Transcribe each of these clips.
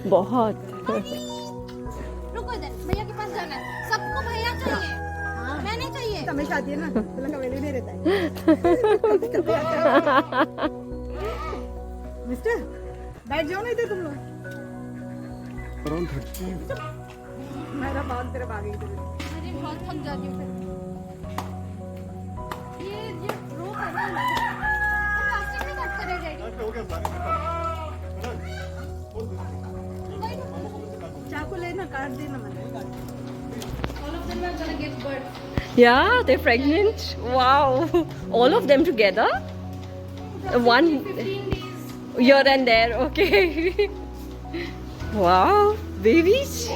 बहुत. रुको इधर, भैया के पास जाना है. सबको भैया चाहिए. मैं नहीं चाहिए. हमेशा आती है ना, लंगा वेले नहीं रहता है. मिस्टर, बैठ जाओ नहीं थे तुम लोग. Around 30. मेरा बाल तेरे बाग ही तेरे. अरे बहुत थक जाती हूँ फिर. ये रोप है ना, वो प्लास्टिक में कट करे डैडी. चाकू लेना, काट देना मैंने. All of them are gonna give birth. Yeah, they're pregnant. Wow. All of them together? One 15 days. here and there. Okay. Wow. Babies.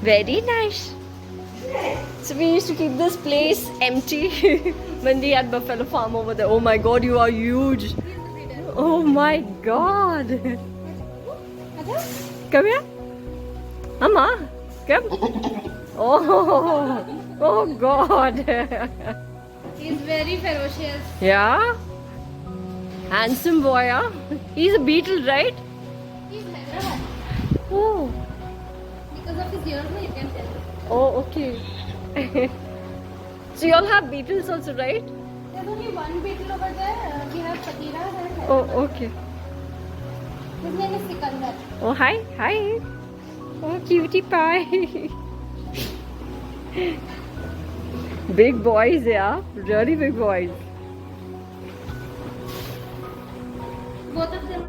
Very nice. So we used to keep this place empty when we had Buffalo Farm over there. Oh my God, you are huge. He's the breeder. Oh my God. अच्छा? Come here. Mama, come. Oh God. He's very ferocious. Yeah. Handsome boy, huh? He's a beetle, right? He's Hyderabad. Oh. Because of his ears, no, you can tell. Oh, okay. So you all have beetles also, right? There's only one beetle over there. We have Patiras and Oh, Hyderabad. okay. His name is Sikandar. Oh, hi, hi. Oh, cutie pie. Big boys, yeah. Really big boys. Both of them.